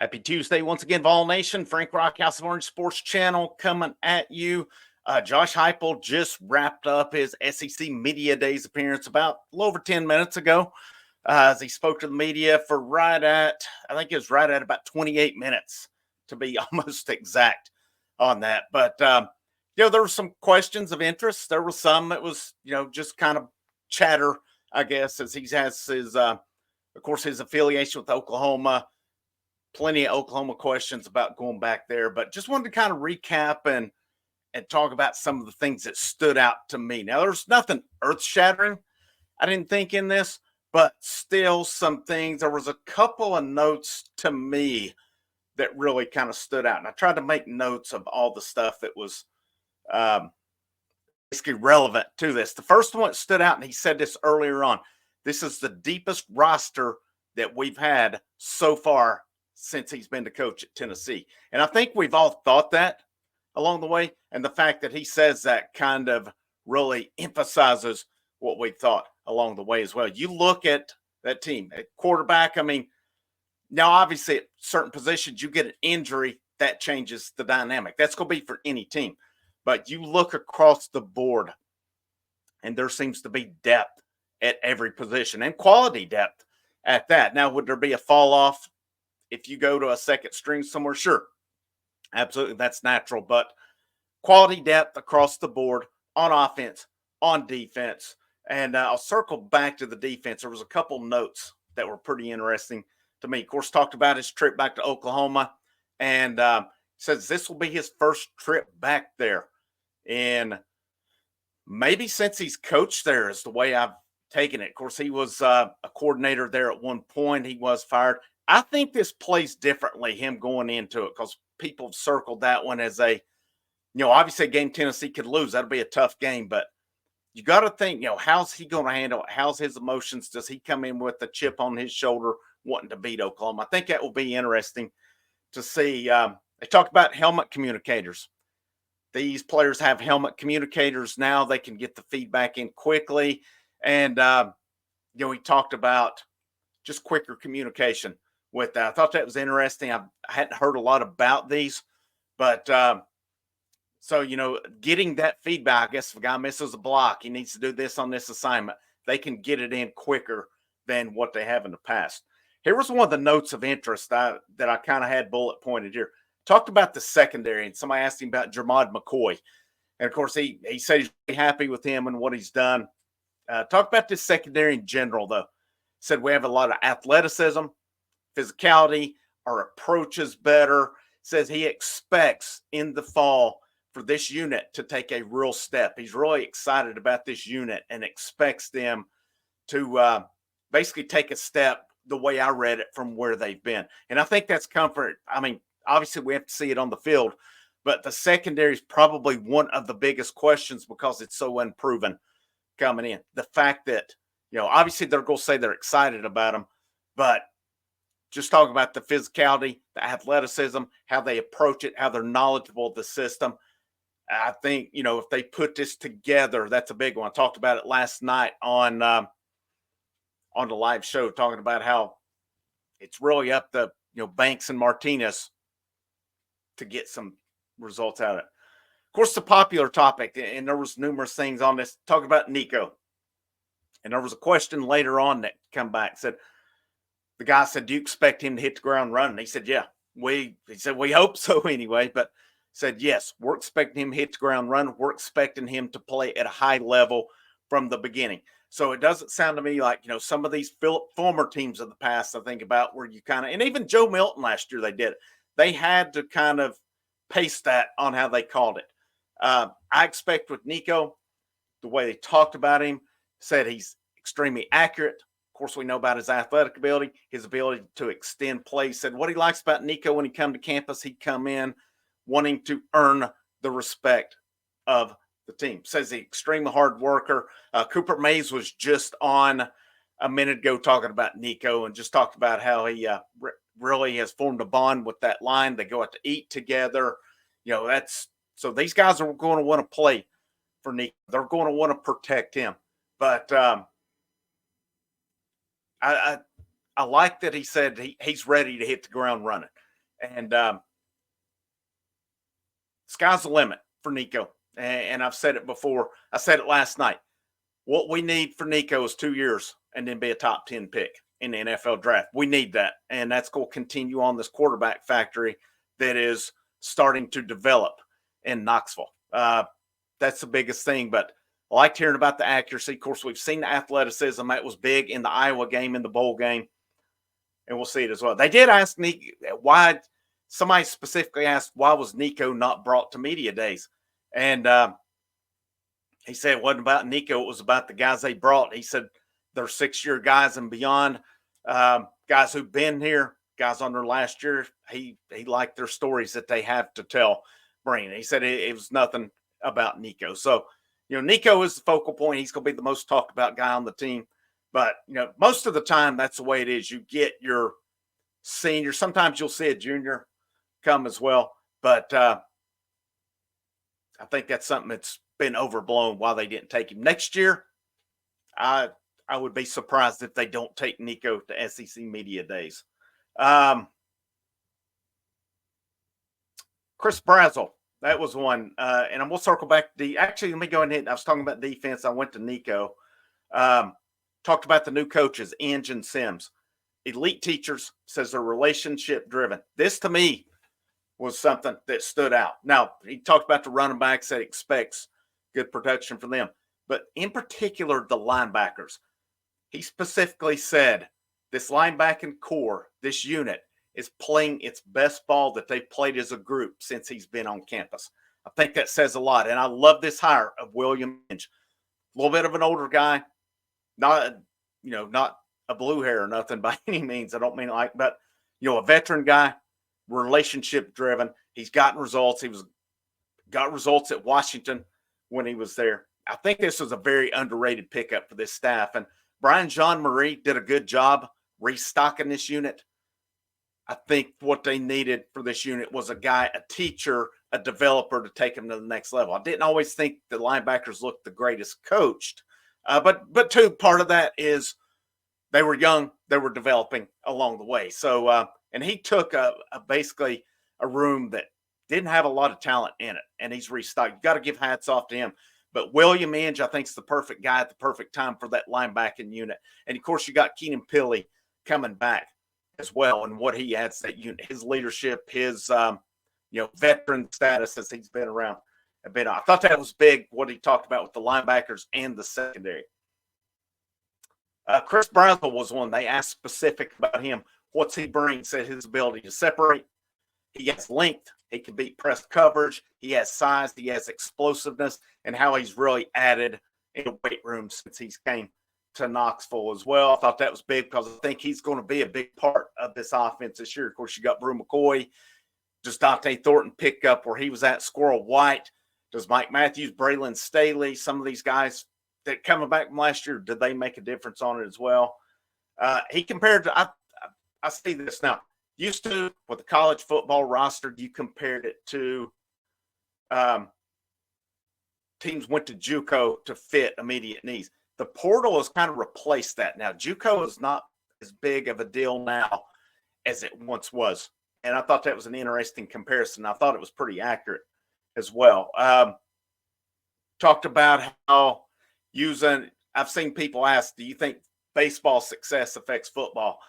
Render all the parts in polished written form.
Happy Tuesday once again, Vol Nation. Frank Rock, House of Orange Sports Channel coming at you. Josh Heupel just wrapped up his SEC Media Days appearance about a little over 10 minutes ago as he spoke to the media for I think it was right at about 28 minutes to be almost exact on that. But, there were some questions of interest. There was some that was, just kind of chatter, I guess, as he has of course, his affiliation with Oklahoma. Plenty of Oklahoma questions about going back there, but just wanted to kind of recap and talk about some of the things that stood out to me. Now, there's nothing earth shattering, I didn't think, in this, but still some things. There was a couple of notes to me that really kind of stood out, and I tried to make notes of all the stuff that was basically relevant to this. The first one that stood out, and he said this earlier on, this is the deepest roster that we've had so far since he's been the coach at Tennessee. And I think we've all thought that along the way. And the fact that he says that kind of really emphasizes what we thought along the way as well. You look at that team at quarterback. I mean, now obviously at certain positions, you get an injury that changes the dynamic. That's going to be for any team. But you look across the board and there seems to be depth at every position and quality depth at that. Now, would there be a fall off if you go to a second string somewhere? Sure, absolutely, that's natural. But quality depth across the board on offense, on defense. And I'll circle back to the defense. There was a couple notes that were pretty interesting to me. Of course, talked about his trip back to Oklahoma, and says this will be his first trip back there. And maybe since he's coached there is the way I've taken it. Of course, he was a coordinator there at one point. He was fired. I think this plays differently, him going into it, because people have circled that one as obviously a game Tennessee could lose. That'll be a tough game, but you got to think, how's he going to handle it? How's his emotions? Does he come in with a chip on his shoulder wanting to beat Oklahoma? I think that will be interesting to see. They talked about helmet communicators. These players have helmet communicators now. They can get the feedback in quickly. And, he talked about just quicker communication with that. I thought that was interesting. I hadn't heard a lot about these, but getting that feedback, I guess if a guy misses a block, he needs to do this on this assignment, they can get it in quicker than what they have in the past. Here was one of the notes of interest that I kind of had bullet pointed here. Talked about the secondary, and somebody asked him about Jermod McCoy. And, of course, he said he's really happy with him and what he's done. Talked about this secondary in general, though. Said we have a lot of athleticism, physicality, our approach is better. Says he expects in the fall for this unit to take a real step. He's really excited about this unit and expects them to basically take a step the way I read it from where they've been. And I think that's comfort. I mean, obviously we have to see it on the field, but the secondary is probably one of the biggest questions because it's so unproven coming in. The fact that, obviously they're going to say they're excited about them, but just talking about the physicality, the athleticism, how they approach it, how they're knowledgeable of the system. I think, if they put this together, that's a big one. I talked about it last night on the live show, talking about how it's really up to, Banks and Martinez to get some results out of it. Of course, the popular topic, and there was numerous things on this, talking about Nico. And there was a question later on that come back, said, the guy said, do you expect him to hit the ground running? He said, yeah, he said, we hope so anyway, but said, yes, we're expecting him to hit the ground running. We're expecting him to play at a high level from the beginning. So it doesn't sound to me like, some of these former teams of the past, I think about where you kind of, and even Joe Milton last year, they did it. They had to kind of paste that on how they called it. I expect with Nico, the way they talked about him, said he's extremely accurate. Of course, we know about his athletic ability, his ability to extend plays. Said what he likes about Nico when he come to campus, he'd come in wanting to earn the respect of the team. Says he's extremely hard worker. Cooper Mays was just on a minute ago talking about Nico and just talked about how he really has formed a bond with that line. They go out to eat together. So these guys are going to want to play for Nico. They're going to want to protect him. But I like that he said he's ready to hit the ground running. And sky's the limit for Nico. And I've said it before. I said it last night. What we need for Nico is 2 years and then be a top 10 pick in the NFL draft. We need that. And that's going to continue on this quarterback factory that is starting to develop in Knoxville. That's the biggest thing. But I liked hearing about the accuracy. Of course, we've seen the athleticism. That was big in the Iowa game, in the bowl game. And we'll see it as well. They did ask Nico why. Somebody specifically asked, why was Nico not brought to media days? And he said it wasn't about Nico. It was about the guys they brought. He said they're 6-year guys and beyond, guys who've been here, guys on their last year. He liked their stories that they have to tell. Brain. He said it was nothing about Nico. So, Nico is the focal point. He's going to be the most talked about guy on the team. But, most of the time, that's the way it is. You get your senior. Sometimes you'll see a junior come as well. But I think that's something that's been overblown why they didn't take him. Next year, I would be surprised if they don't take Nico to SEC Media Days. Chris Brazzell, that was one. And we'll circle back. Actually, let me go ahead. I was talking about defense. I went to Nico. Talked about the new coaches, Inge and Sims. Elite teachers, says they're relationship driven. This to me was something that stood out. Now, he talked about the running backs that expects good production from them. But in particular, the linebackers. He specifically said this linebacking core, this unit, is playing its best ball that they've played as a group since he's been on campus. I think that says a lot. And I love this hire of William Inge. A little bit of an older guy, not a blue hair or nothing by any means. I don't mean but a veteran guy, relationship driven. He's gotten results. Got results at Washington when he was there. I think this was a very underrated pickup for this staff. And Brian Jean-Marie did a good job restocking this unit. I think what they needed for this unit was a guy, a teacher, a developer to take them to the next level. I didn't always think the linebackers looked the greatest coached. But too, part of that is they were young. They were developing along the way. So, and he took basically a room that didn't have a lot of talent in it, and he's restocked. You got to give hats off to him. But William Inge, I think, is the perfect guy at the perfect time for that linebacking unit. And, of course, you got Keenan Pili coming back as well, and what he adds to that unit, his leadership, his veteran status as he's been around. I thought that was big, what he talked about with the linebackers and the secondary. Chris Brazzell was one. They asked specific about him. What's he bring? Said his ability to separate. He has length. He can beat press coverage. He has size. He has explosiveness, and how he's really added in the weight room since he's came to Knoxville as well. I thought that was big because I think he's going to be a big part of this offense this year. Of course, you got Brew McCoy. Does Dante Thornton pick up where he was at? Squirrel White. Does Mike Matthews, Braylon Staley, some of these guys that coming back from last year, did they make a difference on it as well? He compared to, I see this now. Used to, with the college football roster, you compared it to teams went to JUCO to fit immediate needs. The portal has kind of replaced that now. JUCO is not as big of a deal now as it once was. And I thought that was an interesting comparison. I thought it was pretty accurate as well. Talked about how I've seen people ask, do you think baseball success affects football?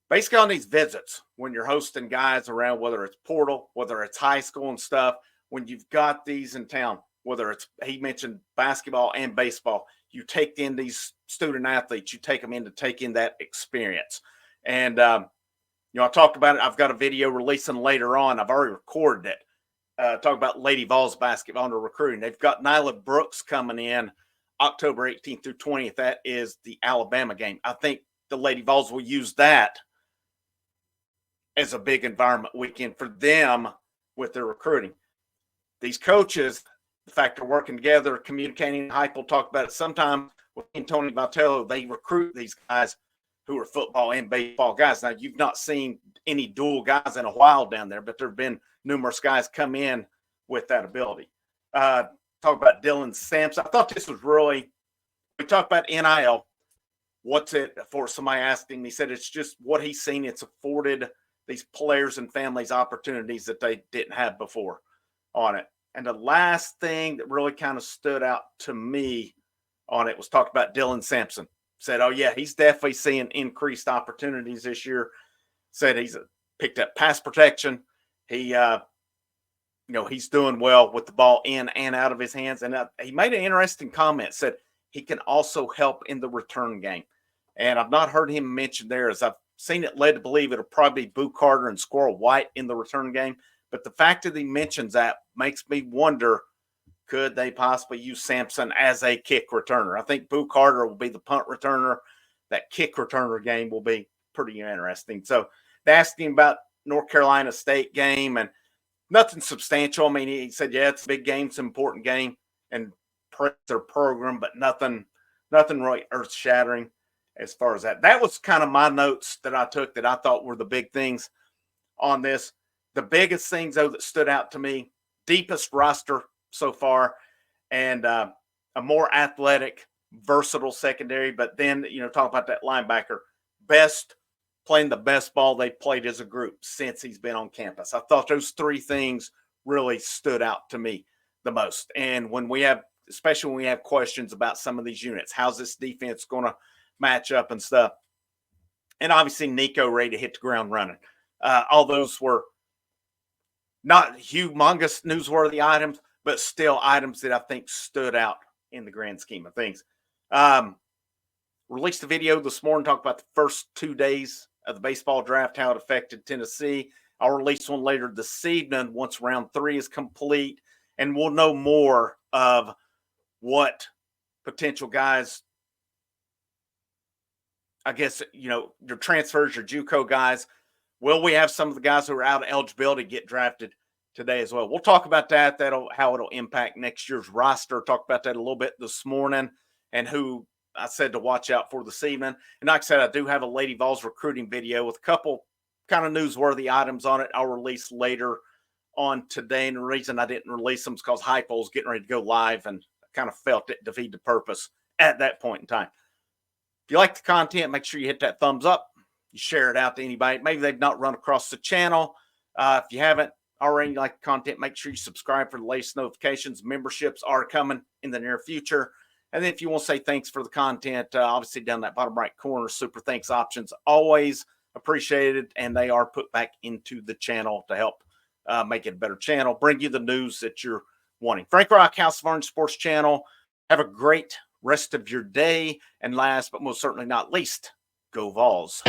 Basically on these visits, when you're hosting guys around, whether it's portal, whether it's high school and stuff, when you've got these in town, whether it's, he mentioned basketball and baseball, you take in these student athletes, you take them in to take in that experience. And, I talked about it. I've got a video releasing later on. I've already recorded it. Talk about Lady Vols basketball under recruiting. They've got Nyla Brooks coming in October 18th through 20th. That is the Alabama game. I think the Lady Vols will use that as a big environment weekend for them with their recruiting. These coaches, the fact they're working together, communicating, Heupel talked about it. Sometimes with Tony Vitello, they recruit these guys who are football and baseball guys. Now, you've not seen any dual guys in a while down there, but there have been numerous guys come in with that ability. Talk about Dylan Sampson. I thought this was really, we talked about NIL. What's it for? Somebody asked him. He said it's just what he's seen. It's afforded these players and families opportunities that they didn't have before on it. And the last thing that really kind of stood out to me on it was talked about Dylan Sampson. Said, oh, yeah, he's definitely seeing increased opportunities this year. Said he's picked up pass protection. He, he's doing well with the ball in and out of his hands. And he made an interesting comment, said he can also help in the return game. And I've not heard him mention there, as I've seen it led to believe it'll probably be Boo Carter and Squirrel White in the return game. But the fact that he mentions that makes me wonder, could they possibly use Sampson as a kick returner? I think Boo Carter will be the punt returner. That kick returner game will be pretty interesting. So they asked him about North Carolina State game, and nothing substantial. I mean, he said, yeah, it's a big game, it's an important game, and their program, but nothing really earth-shattering as far as that. That was kind of my notes that I took that I thought were the big things on this. The biggest things, though, that stood out to me, deepest roster so far, and a more athletic, versatile secondary. But then, talk about that linebacker, playing the best ball they played as a group since he's been on campus. I thought those three things really stood out to me the most. And especially when we have questions about some of these units, how's this defense going to match up and stuff? And obviously Nico ready to hit the ground running. All those were not humongous newsworthy items, but still items that I think stood out in the grand scheme of things. Released a video this morning talking about the first 2 days of the baseball draft, how it affected Tennessee. I'll release one later this evening once round 3 is complete, and we'll know more of what potential guys, I guess, your transfers, your JUCO guys. Will we have some of the guys who are out of eligibility get drafted today as well? We'll talk about that. How it'll impact next year's roster. Talk about that a little bit this morning, and who I said to watch out for this evening. And like I said, I do have a Lady Vols recruiting video with a couple kind of newsworthy items on it. I'll release later on today. And the reason I didn't release them is because Heupel's getting ready to go live, and I kind of felt it defeat the purpose at that point in time. If you like the content, make sure you hit that thumbs up. You share it out to anybody. Maybe they've not run across the channel. If you haven't already liked the content, make sure you subscribe for the latest notifications. Memberships are coming in the near future. And then if you want to say thanks for the content, obviously down that bottom right corner, super thanks options, always appreciated. And they are put back into the channel to help make it a better channel, bring you the news that you're wanting. Frank Rock, House of Orange Sports Channel. Have a great rest of your day. And last but most certainly not least, go Vols.